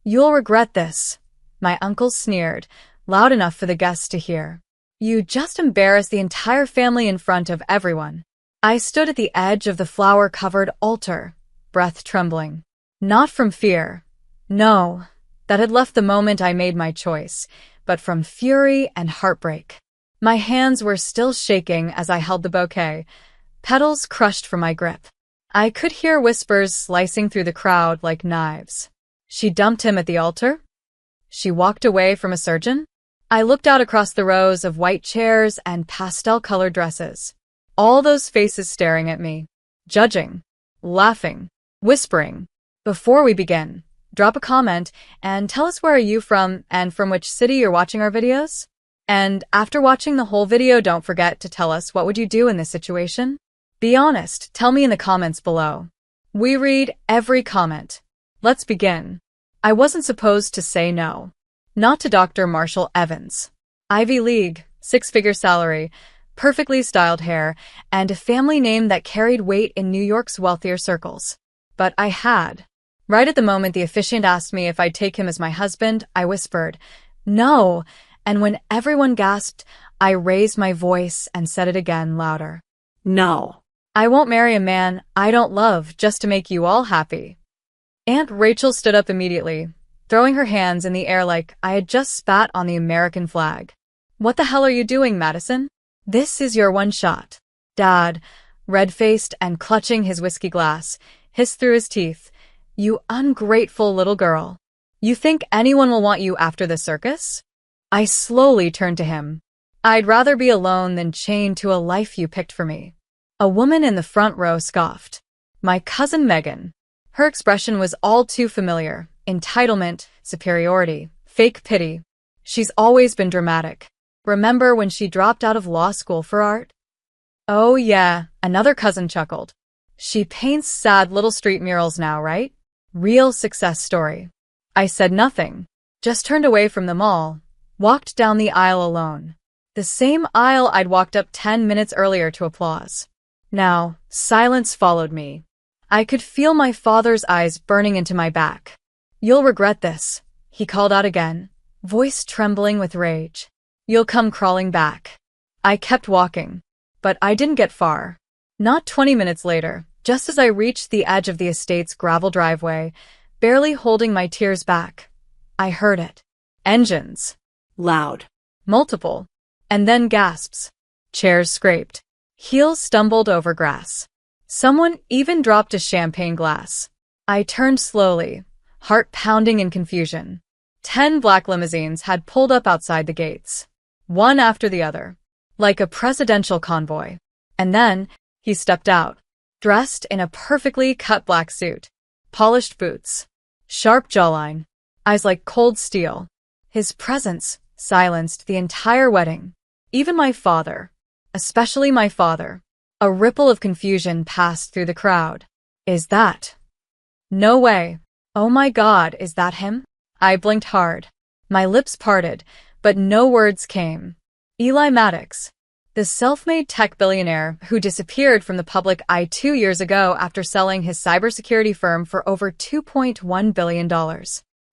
You'll regret this, my uncle sneered, loud enough for the guests to hear. You just embarrassed the entire family in front of everyone. I stood at the edge of the flower-covered altar, breath trembling. Not from fear. No, that had left the moment I made my choice, but from fury and heartbreak. My hands were still shaking as I held the bouquet, petals crushed from my grip. I could hear whispers slicing through the crowd like knives. She dumped him at the altar? She walked away from a surgeon? I looked out across the rows of white chairs and pastel-colored dresses. All those faces staring at me, judging, laughing, whispering. Before we begin, drop a comment and tell us where are you from and from which city you're watching our videos? And after watching the whole video, don't forget to tell us what would you do in this situation? Be honest, tell me in the comments below. We read every comment. Let's begin. I wasn't supposed to say no. Not to Dr. Marshall Evans. Ivy League, six-figure salary, perfectly styled hair, and a family name that carried weight in New York's wealthier circles. But I had. Right at the moment the officiant asked me if I'd take him as my husband, I whispered, "No," and when everyone gasped, I raised my voice and said it again louder. "No. I won't marry a man I don't love just to make you all happy." Aunt Rachel stood up immediately, throwing her hands in the air like I had just spat on the American flag. "What the hell are you doing, Madison? This is your one shot." Dad, red-faced and clutching his whiskey glass, hissed through his teeth, "You ungrateful little girl. You think anyone will want you after the circus?" I slowly turned to him. "I'd rather be alone than chained to a life you picked for me." A woman in the front row scoffed. My cousin Megan. Her expression was all too familiar. Entitlement, superiority, fake pity. She's always been dramatic. Remember when she dropped out of law school for art? "Oh yeah," another cousin chuckled. "She paints sad little street murals now, right? Real success story." I said nothing, just turned away from them all, walked down the aisle alone. The same aisle I'd walked up 10 minutes earlier to applause. Now, silence followed me. I could feel my father's eyes burning into my back. "You'll regret this," he called out again, voice trembling with rage. "You'll come crawling back." I kept walking, but I didn't get far. Not 20 minutes later, just as I reached the edge of the estate's gravel driveway, barely holding my tears back, I heard it. Engines. Loud. Multiple. And then gasps. Chairs scraped. Heels stumbled over grass. Someone even dropped a champagne glass. I turned slowly, heart pounding in confusion. 10 black limousines had pulled up outside the gates, one after the other, like a presidential convoy. And then, he stepped out, dressed in a perfectly cut black suit, polished boots, sharp jawline, eyes like cold steel. His presence silenced the entire wedding. Even my father, especially my father. A ripple of confusion passed through the crowd. "Is that? No way. Oh my God, is that him?" I blinked hard. My lips parted, but no words came. Eli Maddox, the self-made tech billionaire who disappeared from the public eye 2 years ago after selling his cybersecurity firm for over $2.1 billion.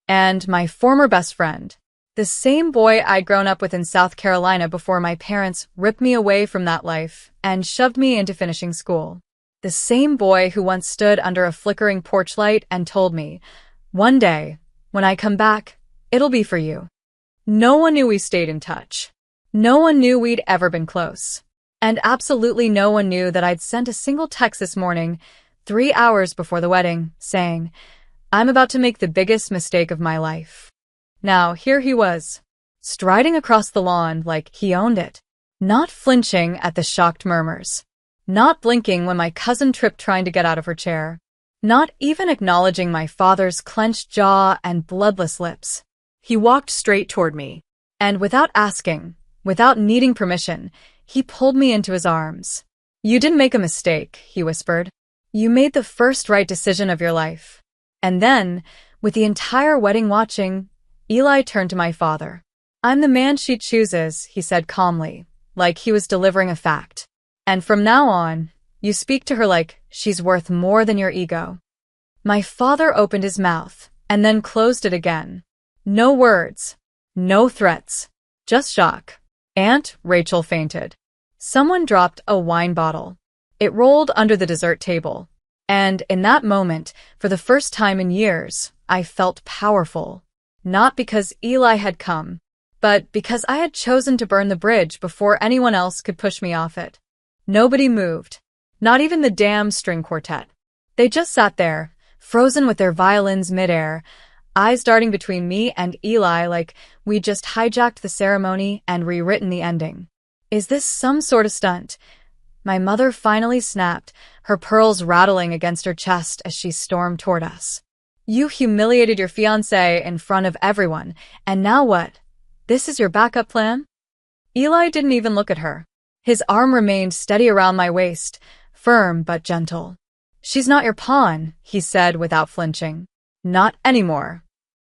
And my former best friend, the same boy I'd grown up with in South Carolina before my parents ripped me away from that life and shoved me into finishing school. The same boy who once stood under a flickering porch light and told me, "One day, when I come back, it'll be for you." No one knew we stayed in touch. No one knew we'd ever been close. And absolutely no one knew that I'd sent a single text this morning, 3 hours before the wedding, saying, "I'm about to make the biggest mistake of my life." Now, here he was, striding across the lawn like he owned it, not flinching at the shocked murmurs, not blinking when my cousin tripped trying to get out of her chair, not even acknowledging my father's clenched jaw and bloodless lips. He walked straight toward me, and without asking, without needing permission, he pulled me into his arms. "You didn't make a mistake," he whispered. "You made the first right decision of your life." And then, with the entire wedding watching, Eli turned to my father. "I'm the man she chooses," he said calmly, like he was delivering a fact. "And from now on, you speak to her like she's worth more than your ego." My father opened his mouth, and then closed it again. No words. No threats. Just shock. Aunt Rachel fainted. Someone dropped a wine bottle. It rolled under the dessert table. And in that moment, for the first time in years, I felt powerful. Not because Eli had come, but because I had chosen to burn the bridge before anyone else could push me off it. Nobody moved. Not even the damn string quartet. They just sat there, frozen with their violins midair, eyes darting between me and Eli like we'd just hijacked the ceremony and rewritten the ending. Is this some sort of stunt? My mother finally snapped, her pearls rattling against her chest as she stormed toward us. You humiliated your fiancé in front of everyone, and now what? This is your backup plan? Eli didn't even look at her. His arm remained steady around my waist, firm but gentle. She's not your pawn, he said without flinching. Not anymore.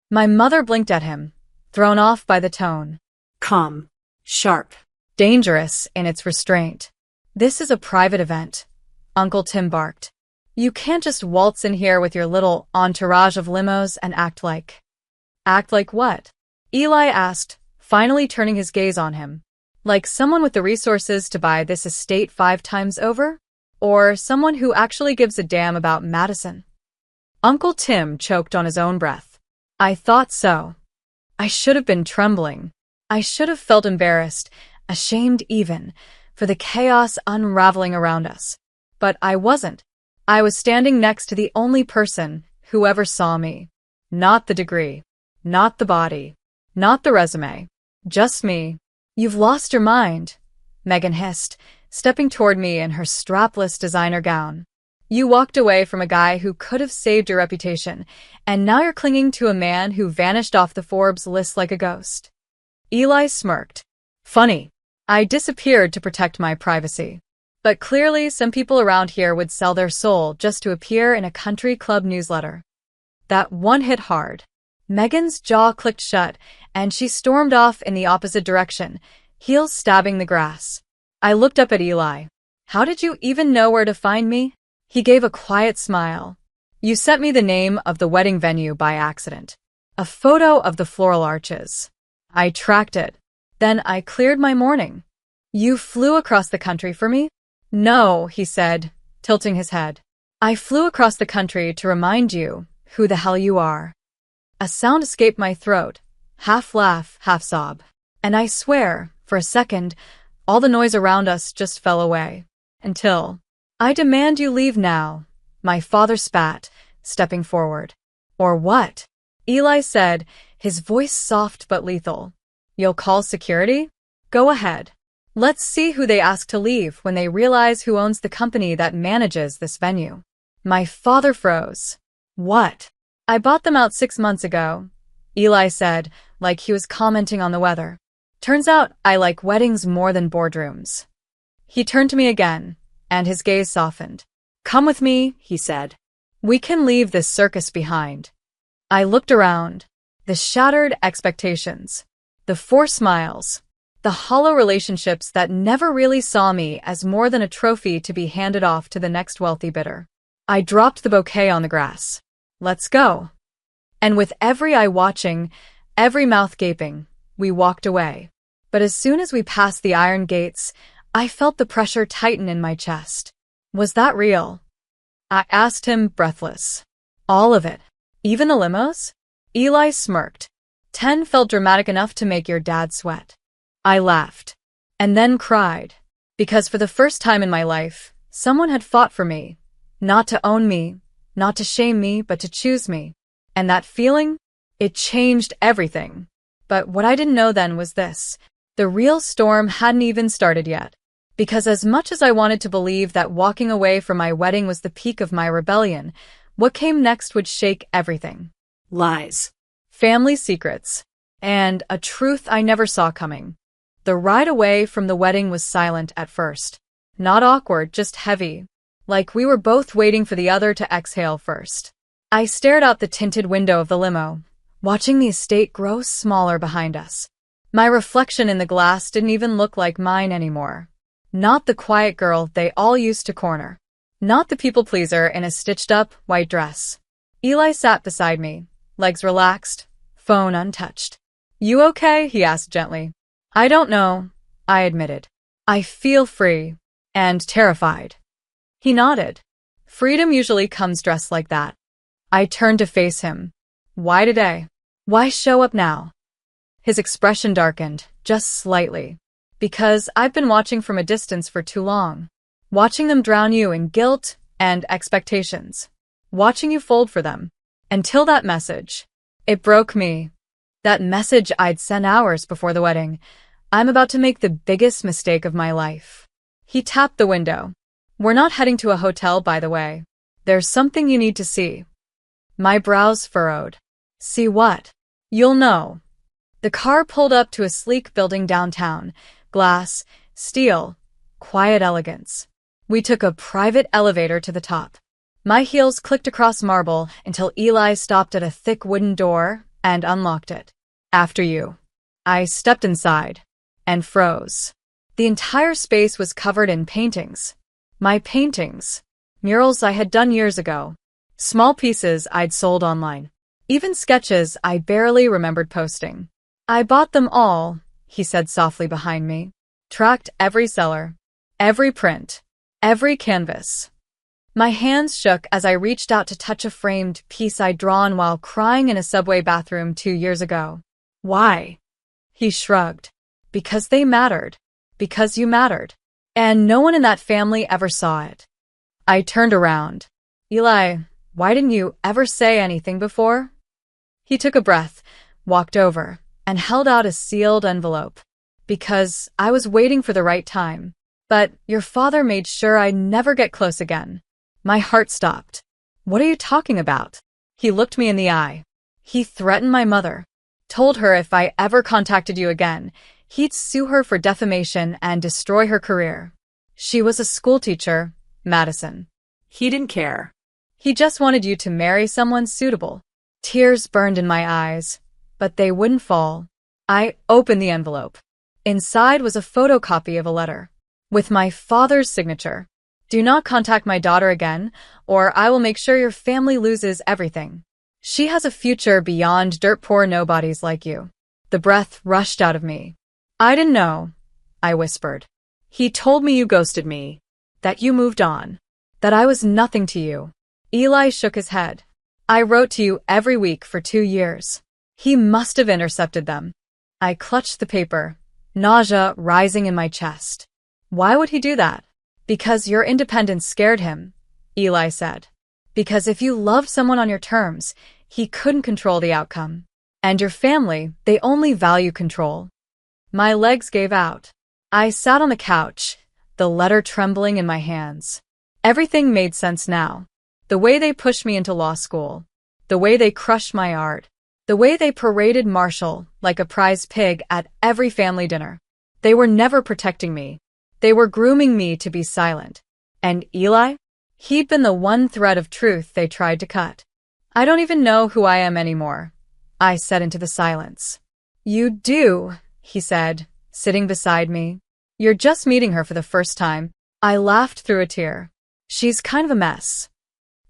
My mother blinked at him, thrown off by the tone. Calm. Sharp. Dangerous in its restraint. This is a private event, Uncle Tim barked. You can't just waltz in here with your little entourage of limos and act like. Act like what? Eli asked, finally turning his gaze on him. Like someone with the resources to buy this estate 5 times over? Or someone who actually gives a damn about Madison? Uncle Tim choked on his own breath. I thought so. I should have been trembling. I should have felt embarrassed, ashamed even, for the chaos unraveling around us. But I wasn't. I was standing next to the only person who ever saw me. Not the degree. Not the body. Not the resume. Just me. You've lost your mind, Megan hissed, stepping toward me in her strapless designer gown. You walked away from a guy who could have saved your reputation, and now you're clinging to a man who vanished off the Forbes list like a ghost. Eli smirked. Funny. I disappeared to protect my privacy. But clearly some people around here would sell their soul just to appear in a country club newsletter. That one hit hard. Megan's jaw clicked shut, and she stormed off in the opposite direction, heels stabbing the grass. I looked up at Eli. How did you even know where to find me? He gave a quiet smile. You sent me the name of the wedding venue by accident. A photo of the floral arches. I tracked it. Then I cleared my morning. You flew across the country for me? No, he said, tilting his head. I flew across the country to remind you who the hell you are. A sound escaped my throat, half laugh, half sob. And I swear, for a second, all the noise around us just fell away. Until, I demand you leave now, my father spat, stepping forward. Or what? Eli said, his voice soft but lethal. You'll call security? Go ahead. Let's see who they ask to leave when they realize who owns the company that manages this venue. My father froze. What? I bought them out 6 months ago, Eli said, like he was commenting on the weather. Turns out I like weddings more than boardrooms. He turned to me again, and his gaze softened. Come with me, he said. We can leave this circus behind. I looked around. The shattered expectations. The forced smiles. The hollow relationships that never really saw me as more than a trophy to be handed off to the next wealthy bidder. I dropped the bouquet on the grass. Let's go. And with every eye watching, every mouth gaping, we walked away. But as soon as we passed the iron gates, I felt the pressure tighten in my chest. Was that real? I asked him, breathless. All of it. Even the limos? Eli smirked. 10 felt dramatic enough to make your dad sweat. I laughed. And then cried. Because for the first time in my life, someone had fought for me. Not to own me, not to shame me, but to choose me. And that feeling? It changed everything. But what I didn't know then was this. The real storm hadn't even started yet. Because as much as I wanted to believe that walking away from my wedding was the peak of my rebellion, what came next would shake everything. Lies. Family secrets. And a truth I never saw coming. The ride away from the wedding was silent at first. Not awkward, just heavy. Like we were both waiting for the other to exhale first. I stared out the tinted window of the limo, watching the estate grow smaller behind us. My reflection in the glass didn't even look like mine anymore. Not the quiet girl they all used to corner. Not the people-pleaser in a stitched-up white dress. Eli sat beside me, legs relaxed, phone untouched. "You okay?" he asked gently. "I don't know," I admitted. "I feel free and terrified." He nodded. "Freedom usually comes dressed like that." I turned to face him. "Why today? Why show up now?" His expression darkened, just slightly. "Because I've been watching from a distance for too long. Watching them drown you in guilt and expectations. Watching you fold for them. Until that message. It broke me. That message I'd sent hours before the wedding. I'm about to make the biggest mistake of my life." He tapped the window. "We're not heading to a hotel, by the way. There's something you need to see." My brows furrowed. "See what?" "You'll know." The car pulled up to a sleek building downtown. Glass, steel, quiet elegance. We took a private elevator to the top. My heels clicked across marble until Eli stopped at a thick wooden door and unlocked it. "After you." I stepped inside and froze. The entire space was covered in paintings. My paintings. Murals I had done years ago. Small pieces I'd sold online. Even sketches I barely remembered posting. "I bought them all," he said softly behind me. "Tracked every seller. Every print. Every canvas." My hands shook as I reached out to touch a framed piece I'd drawn while crying in a subway bathroom 2 years ago. "Why?" He shrugged. "Because they mattered. Because you mattered. And no one in that family ever saw it." I turned around. "Eli, why didn't you ever say anything before?" He took a breath, walked over, and held out a sealed envelope. "Because I was waiting for the right time. But your father made sure I'd never get close again." My heart stopped. "What are you talking about?" He looked me in the eye. "He threatened my mother. Told her if I ever contacted you again, he'd sue her for defamation and destroy her career. She was a schoolteacher, Madison. He didn't care. He just wanted you to marry someone suitable." Tears burned in my eyes, but they wouldn't fall. I opened the envelope. Inside was a photocopy of a letter, with my father's signature. "Do not contact my daughter again, or I will make sure your family loses everything. She has a future beyond dirt-poor nobodies like you." The breath rushed out of me. "I didn't know," I whispered. "He told me you ghosted me, that you moved on, that I was nothing to you." Eli shook his head. "I wrote to you every week for 2 years. He must have intercepted them." I clutched the paper, nausea rising in my chest. "Why would he do that?" "Because your independence scared him," Eli said. "Because if you loved someone on your terms, he couldn't control the outcome. And your family, they only value control." My legs gave out. I sat on the couch, the letter trembling in my hands. Everything made sense now. The way they pushed me into law school. The way they crushed my art. The way they paraded Marshall like a prize pig at every family dinner. They were never protecting me. They were grooming me to be silent. And Eli? He'd been the one thread of truth they tried to cut. "I don't even know who I am anymore," I said into the silence. "You do," he said, sitting beside me. "You're just meeting her for the first time." I laughed through a tear. "She's kind of a mess.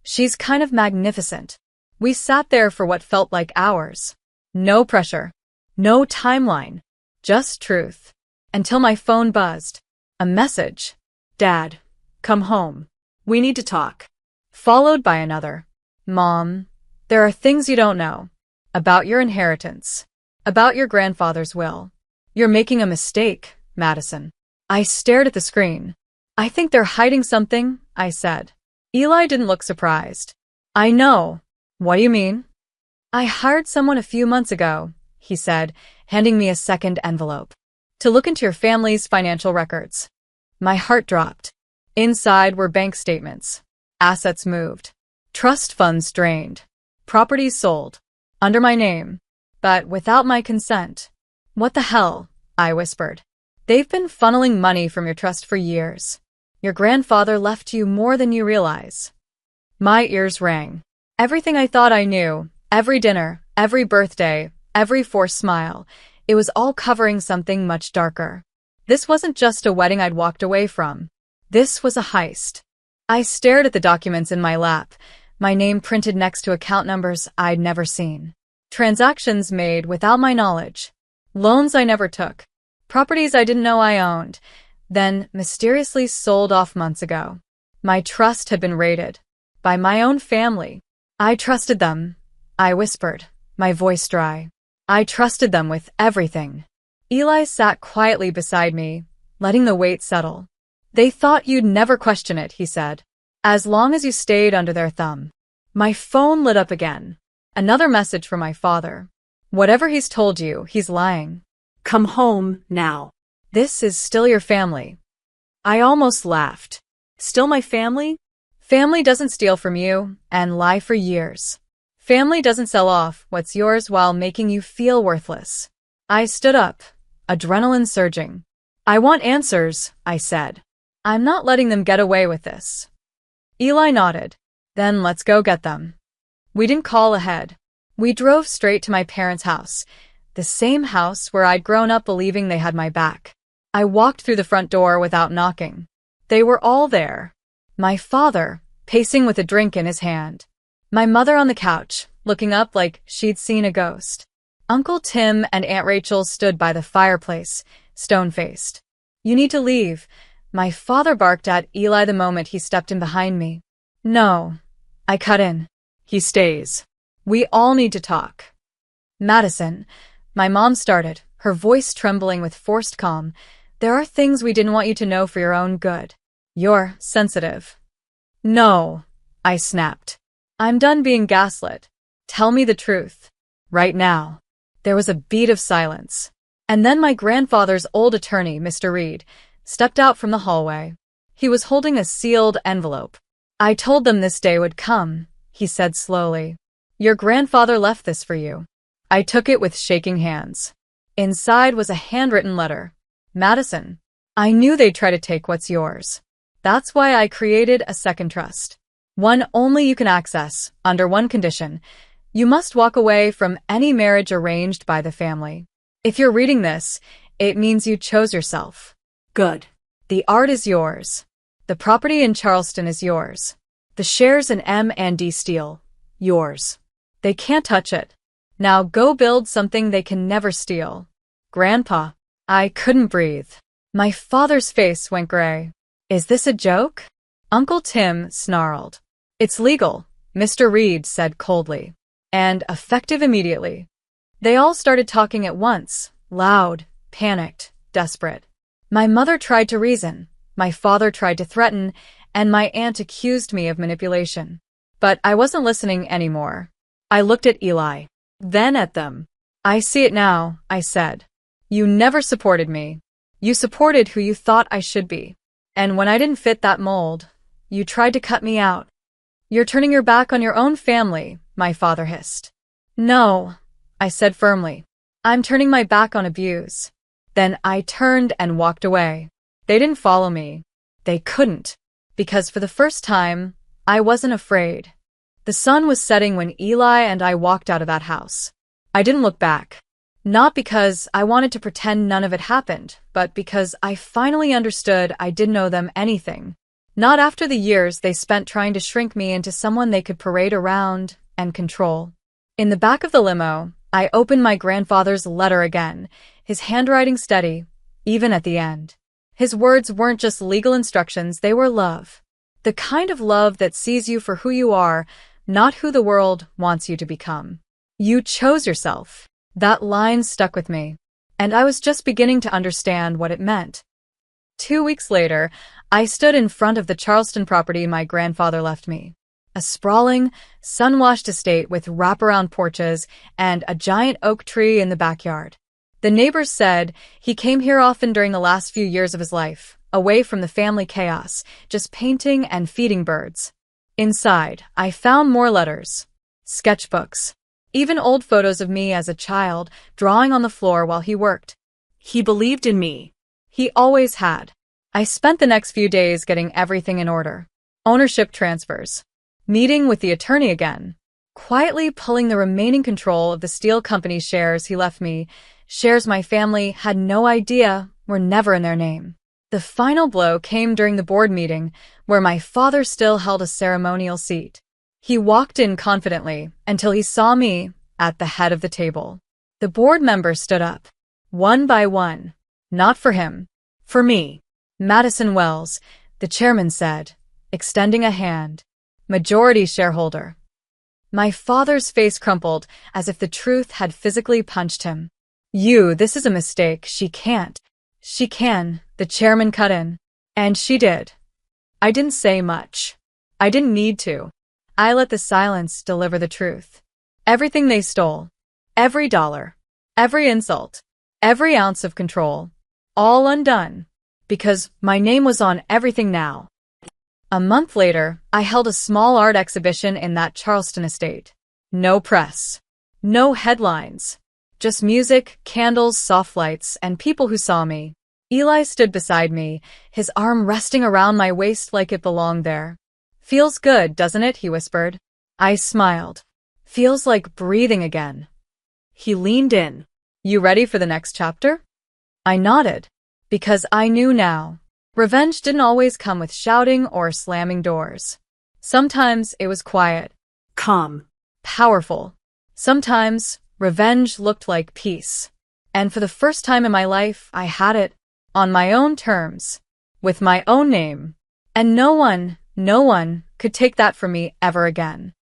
She's kind of magnificent." We sat there for what felt like hours. No pressure. No timeline. Just truth. Until my phone buzzed. A message. "Dad, come home. We need to talk." Followed by another. "Mom, there are things you don't know. About your inheritance. About your grandfather's will. You're making a mistake, Madison." I stared at the screen. "I think they're hiding something," I said. Eli didn't look surprised. "I know. What do you mean?" "I hired someone a few months ago," he said, handing me a second envelope. "To look into your family's financial records." My heart dropped. Inside were bank statements. Assets moved. Trust funds drained. Properties sold. Under my name. But without my consent. "What the hell?" I whispered. "They've been funneling money from your trust for years. Your grandfather left you more than you realize." My ears rang. Everything I thought I knew, every dinner, every birthday, every forced smile, it was all covering something much darker. This wasn't just a wedding I'd walked away from. This was a heist. I stared at the documents in my lap, my name printed next to account numbers I'd never seen. Transactions made without my knowledge. Loans I never took. Properties I didn't know I owned, then mysteriously sold off months ago. My trust had been raided. By my own family. I trusted them. I whispered, my voice dry. I trusted them with everything. Eli sat quietly beside me, letting the weight settle. They thought you'd never question it, he said. As long as you stayed under their thumb. My phone lit up again. Another message from my father. Whatever he's told you, he's lying. Come home, now. This is still your family. I almost laughed. Still my family? Family doesn't steal from you and lie for years. Family doesn't sell off what's yours while making you feel worthless. I stood up, adrenaline surging. I want answers, I said. I'm not letting them get away with this. Eli nodded. Then let's go get them. We didn't call ahead. We drove straight to my parents' house, the same house where I'd grown up believing they had my back. I walked through the front door without knocking. They were all there. My father, pacing with a drink in his hand. My mother on the couch, looking up like she'd seen a ghost. Uncle Tim and Aunt Rachel stood by the fireplace, stone-faced. You need to leave. My father barked at Eli the moment he stepped in behind me. No. I cut in. He stays. We all need to talk. Madison, my mom started, her voice trembling with forced calm. There are things we didn't want you to know for your own good. You're sensitive. No, I snapped. I'm done being gaslit. Tell me the truth. Right now. There was a beat of silence. And then my grandfather's old attorney, Mr. Reed, stepped out from the hallway. He was holding a sealed envelope. I told them this day would come, he said slowly. Your grandfather left this for you. I took it with shaking hands. Inside was a handwritten letter. Madison, I knew they'd try to take what's yours. That's why I created a second trust. One only you can access, under one condition. You must walk away from any marriage arranged by the family. If you're reading this, it means you chose yourself. Good. The art is yours. The property in Charleston is yours. The shares in M&D Steel, yours. They can't touch it. Now go build something they can never steal. Grandpa. I couldn't breathe. My father's face went gray. Is this a joke? Uncle Tim snarled. It's legal, Mr. Reed said coldly. And effective immediately. They all started talking at once, loud, panicked, desperate. My mother tried to reason, my father tried to threaten, and my aunt accused me of manipulation. But I wasn't listening anymore. I looked at Eli, then at them. I see it now, I said. You never supported me. You supported who you thought I should be. And when I didn't fit that mold, you tried to cut me out. You're turning your back on your own family, my father hissed. No, I said firmly. I'm turning my back on abuse. Then I turned and walked away. They didn't follow me. They couldn't. Because for the first time, I wasn't afraid. The sun was setting when Eli and I walked out of that house. I didn't look back. Not because I wanted to pretend none of it happened, but because I finally understood I didn't owe them anything. Not after the years they spent trying to shrink me into someone they could parade around and control. In the back of the limo, I opened my grandfather's letter again, his handwriting steady, even at the end. His words weren't just legal instructions, they were love. The kind of love that sees you for who you are, not who the world wants you to become. You chose yourself. That line stuck with me, and I was just beginning to understand what it meant. 2 weeks later, I stood in front of the Charleston property my grandfather left me. A sprawling, sun-washed estate with wraparound porches and a giant oak tree in the backyard. The neighbors said he came here often during the last few years of his life, away from the family chaos, just painting and feeding birds. Inside, I found more letters, sketchbooks, even old photos of me as a child, drawing on the floor while he worked. He believed in me. He always had. I spent the next few days getting everything in order. Ownership transfers. Meeting with the attorney again. Quietly pulling the remaining control of the steel company shares he left me, shares my family had no idea were never in their name. The final blow came during the board meeting, where my father still held a ceremonial seat. He walked in confidently until he saw me, at the head of the table. The board members stood up, one by one. Not for him. For me. Madison Wells, the chairman said, extending a hand. Majority shareholder. My father's face crumpled as if the truth had physically punched him. This is a mistake. She can't. She can, the chairman cut in. And she did. I didn't say much. I didn't need to. I let the silence deliver the truth. Everything they stole. Every dollar. Every insult. Every ounce of control. All undone. Because my name was on everything now. A month later, I held a small art exhibition in that Charleston estate. No press. No headlines. Just music, candles, soft lights, and people who saw me. Eli stood beside me, his arm resting around my waist like it belonged there. Feels good, doesn't it? He whispered. I smiled. Feels like breathing again. He leaned in. You ready for the next chapter? I nodded. Because I knew now. Revenge didn't always come with shouting or slamming doors. Sometimes it was quiet. Calm. Powerful. Sometimes revenge looked like peace. And for the first time in my life, I had it. On my own terms. With my own name. And no one could take that from me ever again.